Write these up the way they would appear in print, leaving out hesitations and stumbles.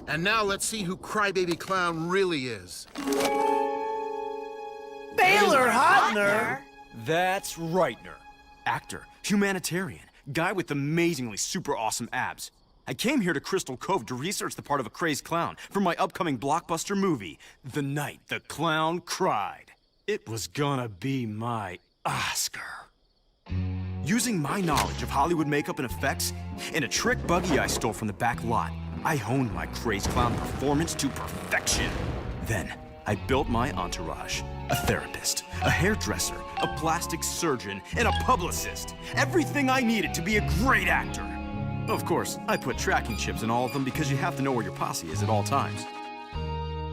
And now let's see who Crybaby Clown really is. Baylor Hotner! That's Reitner. Actor, humanitarian, guy with amazingly super awesome abs. I came here to Crystal Cove to research the part of a crazed clown for my upcoming blockbuster movie, The Night the Clown Cried. It was gonna be my Oscar. Using my knowledge of Hollywood makeup and effects, and a trick buggy I stole from the back lot, I honed my crazed clown performance to perfection. Then, I built my entourage. A therapist, a hairdresser, a plastic surgeon, and a publicist. Everything I needed to be a great actor. Of course, I put tracking chips in all of them because you have to know where your posse is at all times.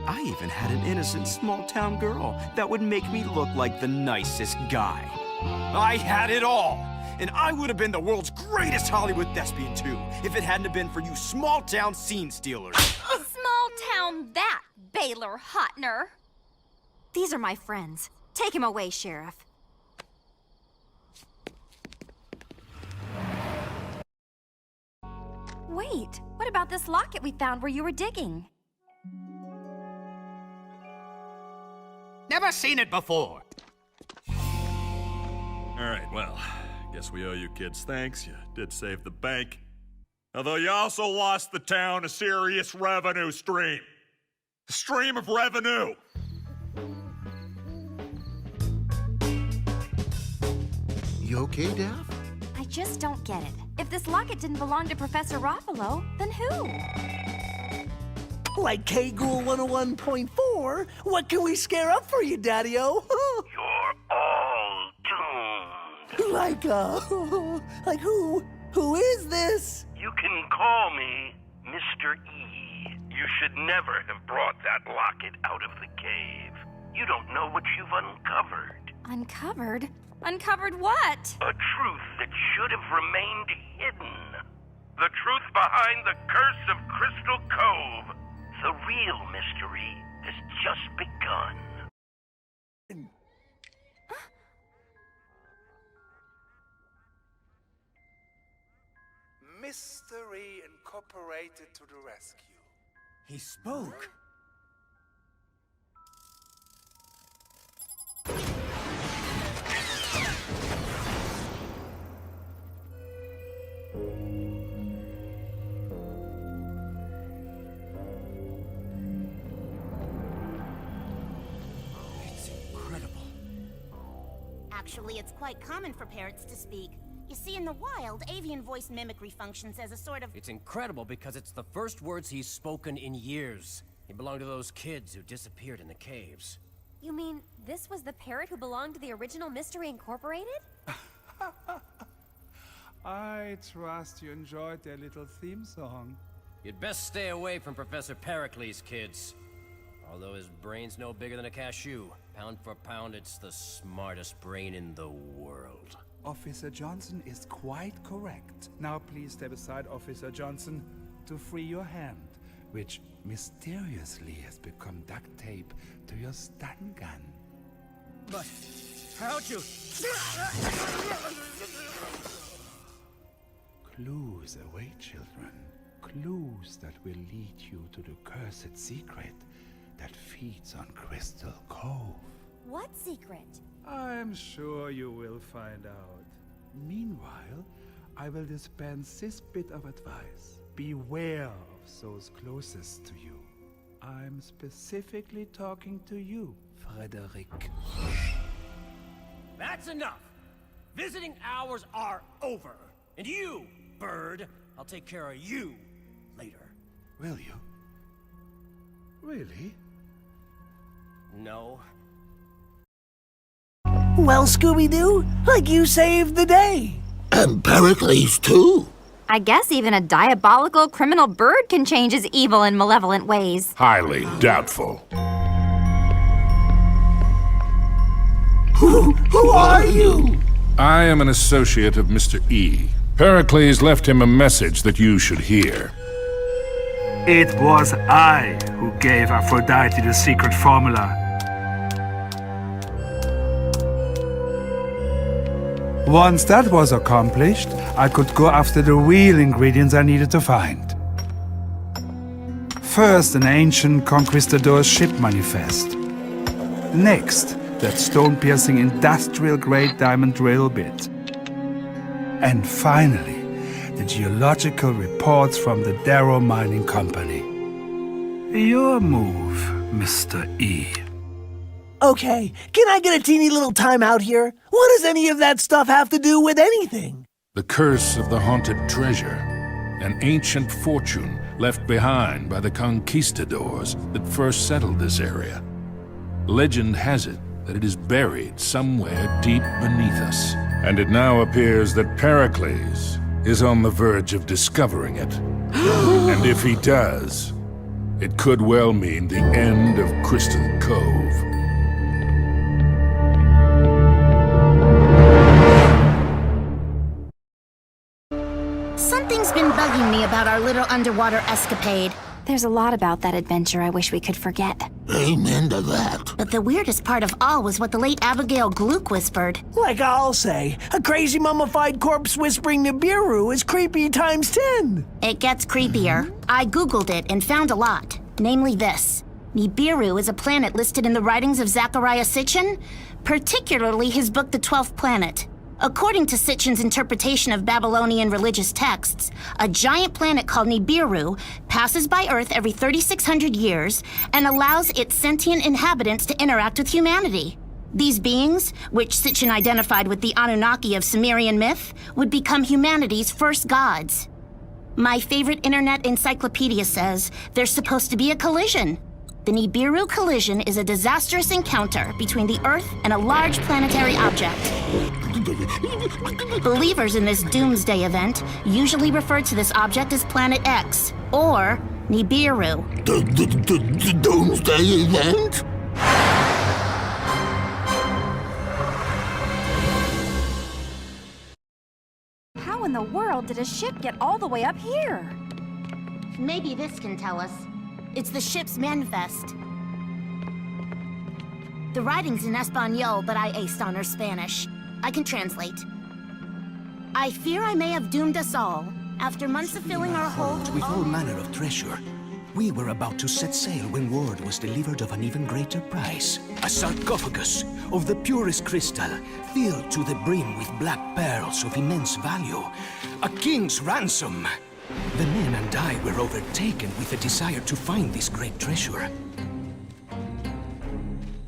I even had an innocent small-town girl that would make me look like the nicest guy. I had it all! And I would have been the world's greatest Hollywood thespian, too, if it hadn't have been for you small-town scene stealers. Small town that, Baylor Hotner. These are my friends. Take him away, Sheriff. Wait, what about this locket we found where you were digging? Never seen it before. All right, well, guess we owe you kids thanks. You did save the bank. Although you also lost the town a serious revenue stream. A stream of revenue. You okay, Dav? I just don't get it. If this locket didn't belong to Professor Ruffalo, then who? Like K-Ghoul 101.4, what can we scare up for you, Daddy-O? You're all doomed. Like who? Who is this? You can call me Mr. E. You should never have brought that locket out of the cave. You don't know what you've uncovered. Uncovered? Uncovered what? A truth that should have remained hidden. The truth behind the curse of Crystal Cove. The real mystery has just begun. Mystery Incorporated to the rescue. He spoke. Actually, it's quite common for parrots to speak. You see, in the wild, avian voice mimicry functions as a sort of... It's incredible because it's the first words he's spoken in years. He belonged to those kids who disappeared in the caves. You mean this was the parrot who belonged to the original Mystery Incorporated? I trust you enjoyed their little theme song. You'd best stay away from Professor Pericles, kids. Although his brain's no bigger than a cashew, pound for pound, it's the smartest brain in the world. Officer Johnson is quite correct. Now please step aside, Officer Johnson, to free your hand, which mysteriously has become duct tape to your stun gun. But how'd you... Clues await, children. Clues that will lead you to the cursed secret that feeds on Crystal Cove. What secret? I'm sure you will find out. Meanwhile, I will dispense this bit of advice. Beware of those closest to you. I'm specifically talking to you, Frederick. That's enough! Visiting hours are over! And you, bird, I'll take care of you later. Will you? Really? No. Well, Scooby-Doo, like you saved the day. And Pericles, too. I guess even a diabolical criminal bird can change his evil and malevolent ways. Highly doubtful. Who are you? I am an associate of Mr. E. Pericles left him a message that you should hear. It was I who gave Aphrodite the secret formula. Once that was accomplished, I could go after the real ingredients I needed to find. First, an ancient conquistador's ship manifest. Next, that stone-piercing industrial-grade diamond drill bit. And finally, the geological reports from the Darrow Mining Company. Your move, Mr. E. Okay, can I get a teeny little time out here? What does any of that stuff have to do with anything? The curse of the haunted treasure, an ancient fortune left behind by the conquistadors that first settled this area. Legend has it that it is buried somewhere deep beneath us, and it now appears that Pericles is on the verge of discovering it. And if he does, it could well mean the end of Crystal Cove. Something's been bugging me about our little underwater escapade. There's a lot about that adventure I wish we could forget. Amen to that. But the weirdest part of all was what the late Abigail Gluck whispered. Like I'll say, a crazy mummified corpse whispering Nibiru is creepy times 10. It gets creepier. I googled it and found a lot. Namely this. Nibiru is a planet listed in the writings of Zechariah Sitchin, particularly his book The 12th Planet. According to Sitchin's interpretation of Babylonian religious texts, a giant planet called Nibiru passes by Earth every 3,600 years and allows its sentient inhabitants to interact with humanity. These beings, which Sitchin identified with the Anunnaki of Sumerian myth, would become humanity's first gods. My favorite internet encyclopedia says there's supposed to be a collision. The Nibiru collision is a disastrous encounter between the Earth and a large planetary object. Believers in this doomsday event usually refer to this object as Planet X, or Nibiru. The doomsday event? How in the world did a ship get all the way up here? Maybe this can tell us. It's the ship's manifest. The writing's in Espanol, but I aced on her Spanish. I can translate. I fear I may have doomed us all. After months of filling our hold with all manner of treasure, we were about to set sail when word was delivered of an even greater prize. A sarcophagus of the purest crystal, filled to the brim with black pearls of immense value. A king's ransom! The men and I were overtaken with a desire to find this great treasure.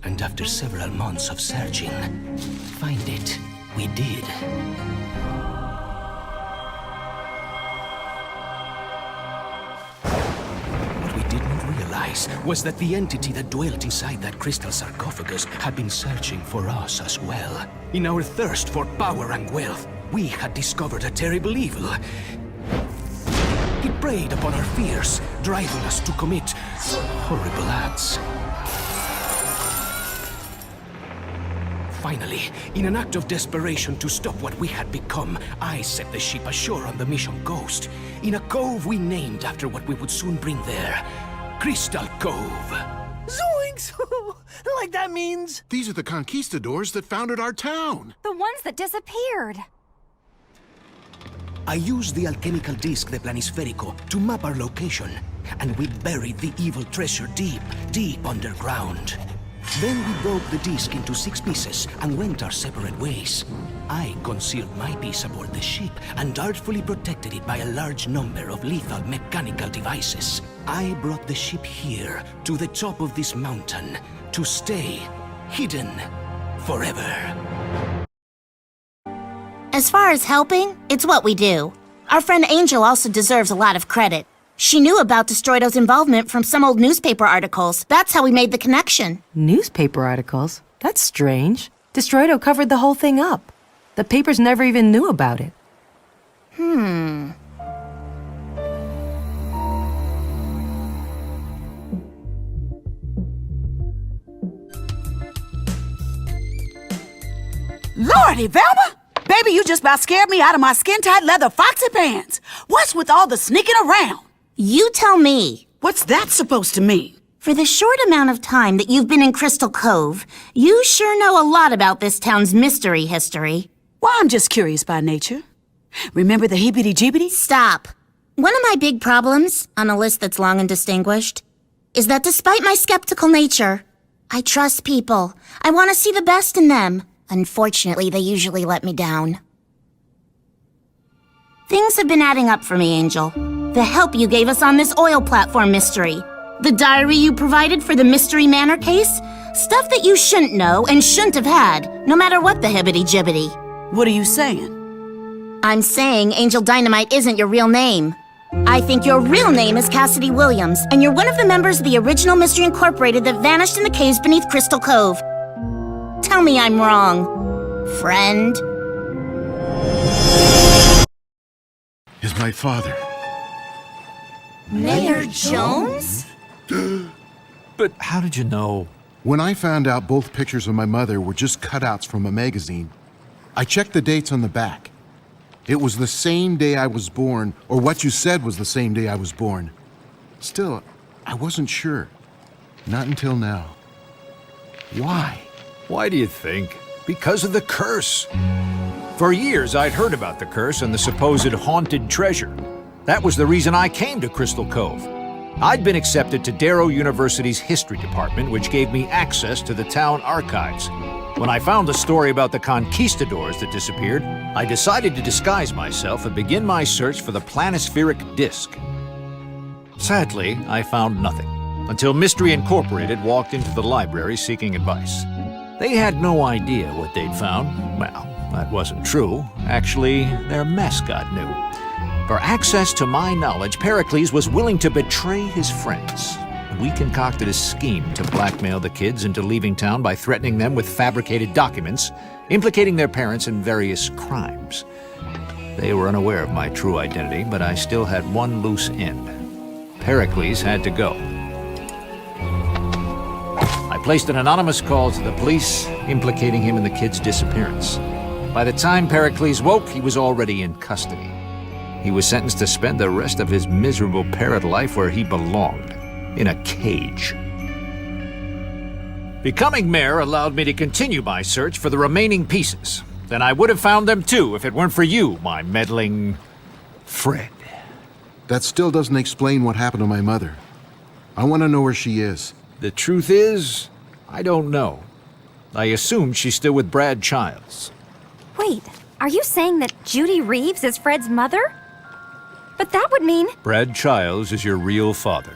And after several months of searching, find it we did. What we did not realize was that the entity that dwelt inside that crystal sarcophagus had been searching for us as well. In our thirst for power and wealth, we had discovered a terrible evil. It preyed upon our fears, driving us to commit horrible acts. Finally, in an act of desperation to stop what we had become, I set the ship ashore on the Mission Coast, in a cove we named after what we would soon bring there, Crystal Cove. Zoinks! Like that means... These are the conquistadors that founded our town. The ones that disappeared. I used the alchemical disc, the Planisferico, to map our location, and we buried the evil treasure deep, deep underground. Then we broke the disc into 6 pieces and went our separate ways. I concealed my piece aboard the ship and artfully protected it by a large number of lethal mechanical devices. I brought the ship here, to the top of this mountain, to stay hidden forever. As far as helping, it's what we do. Our friend Angel also deserves a lot of credit. She knew about Destroido's involvement from some old newspaper articles. That's how we made the connection. Newspaper articles? That's strange. Destroido covered the whole thing up. The papers never even knew about it. Lordy, Velma! Baby, you just about scared me out of my skin-tight leather foxy pants. What's with all the sneaking around? You tell me. What's that supposed to mean? For the short amount of time that you've been in Crystal Cove, you sure know a lot about this town's mystery history. Well, I'm just curious by nature. Remember the hibbity-jibbity? Stop. One of my big problems, on a list that's long and distinguished, is that despite my skeptical nature, I trust people. I want to see the best in them. Unfortunately, they usually let me down. Things have been adding up for me, Angel. The help you gave us on this oil platform mystery. The diary you provided for the Mystery Manor case. Stuff that you shouldn't know and shouldn't have had, no matter what the hibbity-jibbity. What are you saying? I'm saying Angel Dynamite isn't your real name. I think your real name is Cassidy Williams, and you're one of the members of the original Mystery Incorporated that vanished in the caves beneath Crystal Cove. Tell me I'm wrong, friend. Is my father. Mayor Jones? But how did you know? When I found out both pictures of my mother were just cutouts from a magazine, I checked the dates on the back. It was the same day I was born, or what you said was the same day I was born. Still, I wasn't sure. Not until now. Why? Why do you think? Because of the curse. For years, I'd heard about the curse and the supposed haunted treasure. That was the reason I came to Crystal Cove. I'd been accepted to Darrow University's history department, which gave me access to the town archives. When I found the story about the conquistadors that disappeared, I decided to disguise myself and begin my search for the planispheric disk. Sadly, I found nothing, until Mystery Incorporated walked into the library seeking advice. They had no idea what they'd found. Well, that wasn't true. Actually, their mascot knew. For access to my knowledge, Pericles was willing to betray his friends. We concocted a scheme to blackmail the kids into leaving town by threatening them with fabricated documents, implicating their parents in various crimes. They were unaware of my true identity, but I still had one loose end. Pericles had to go. I placed an anonymous call to the police, implicating him in the kids' disappearance. By the time Pericles woke, he was already in custody. He was sentenced to spend the rest of his miserable parrot life where he belonged, in a cage. Becoming mayor allowed me to continue my search for the remaining pieces. Then I would have found them too if it weren't for you, my meddling Fred. That still doesn't explain what happened to my mother. I want to know where she is. The truth is, I don't know. I assume she's still with Brad Childs. Wait, are you saying that Judy Reeves is Fred's mother? But that would mean... Brad Childs is your real father.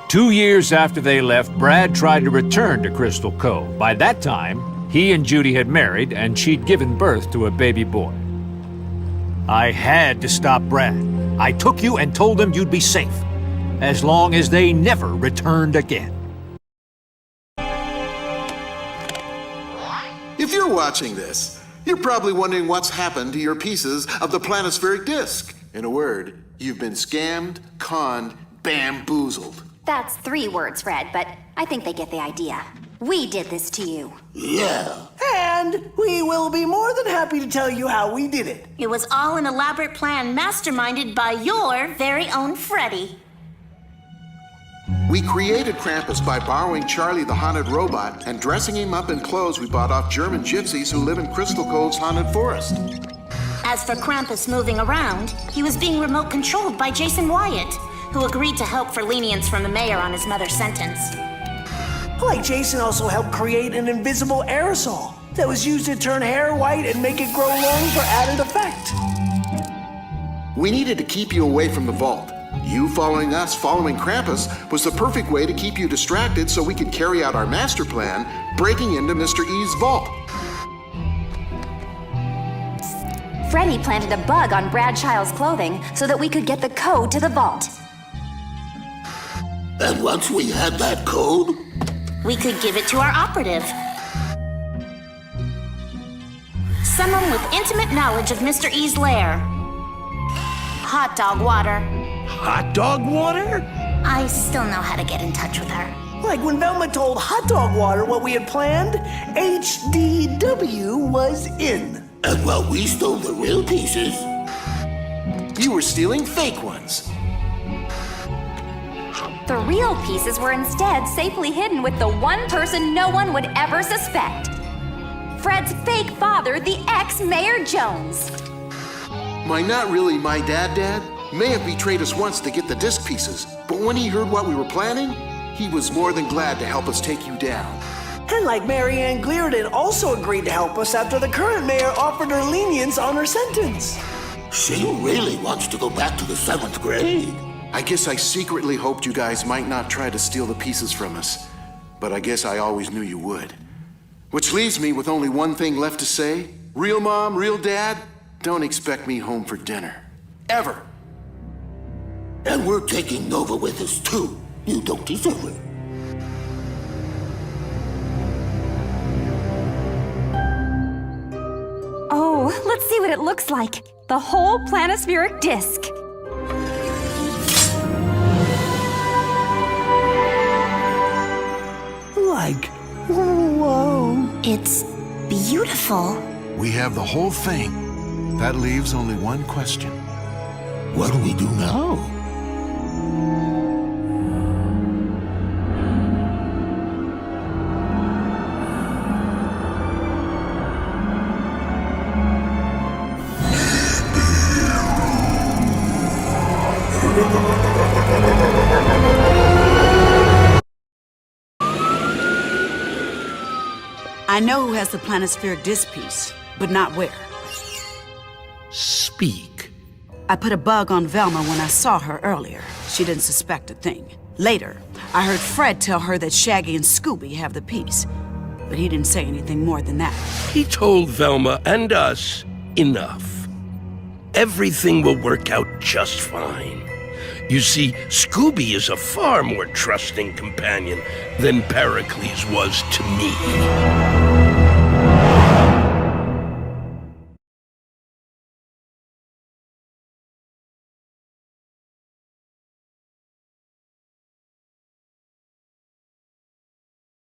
2 years after they left, Brad tried to return to Crystal Cove. By that time, he and Judy had married, and she'd given birth to a baby boy. I had to stop Brad. I took you and told them you'd be safe, as long as they never returned again. If you're watching this, you're probably wondering what's happened to your pieces of the planispheric disk. In a word, you've been scammed, conned, bamboozled. That's 3 words, Fred, but I think they get the idea. We did this to you. Yeah. And we will be more than happy to tell you how we did it. It was all an elaborate plan masterminded by your very own Freddy. We created Krampus by borrowing Charlie the haunted robot and dressing him up in clothes we bought off German gypsies who live in Crystal Cove's haunted forest. As for Krampus moving around, he was being remote controlled by Jason Wyatt, who agreed to help for lenience from the mayor on his mother's sentence. Like Jason also helped create an invisible aerosol that was used to turn hair white and make it grow long for added effect. We needed to keep you away from the vault. You following us, following Krampus, was the perfect way to keep you distracted so we could carry out our master plan, breaking into Mr. E's vault. Freddy planted a bug on Brad Child's clothing so that we could get the code to the vault. And once we had that code, we could give it to our operative. Someone with intimate knowledge of Mr. E's lair. Hot dog water. Hot dog water? I still know how to get in touch with her. Like when Velma told Hot Dog Water what we had planned, HDW was in. And while we stole the real pieces, you were stealing fake ones. The real pieces were instead safely hidden with the one person no one would ever suspect. Fred's fake father, the ex-Mayor Jones. My not really my dad may have betrayed us once to get the disc pieces, but when he heard what we were planning, he was more than glad to help us take you down. And like Mary Ann Glierdon also agreed to help us after the current mayor offered her lenience on her sentence. She really wants to go back to the 7th grade. I guess I secretly hoped you guys might not try to steal the pieces from us, but I guess I always knew you would. Which leaves me with only one thing left to say. Real mom, real dad, don't expect me home for dinner. Ever. And we're taking Nova with us too. You don't deserve it. Oh, let's see what it looks like. The whole planispheric disk. Like, whoa. It's beautiful. We have the whole thing. That leaves only one question. What do we do now? I know who has the planispheric disc piece, but not where. Speak. I put a bug on Velma when I saw her earlier. She didn't suspect a thing. Later, I heard Fred tell her that Shaggy and Scooby have the piece, but he didn't say anything more than that. He told Velma and us enough. Everything will work out just fine. You see, Scooby is a far more trusting companion than Pericles was to me.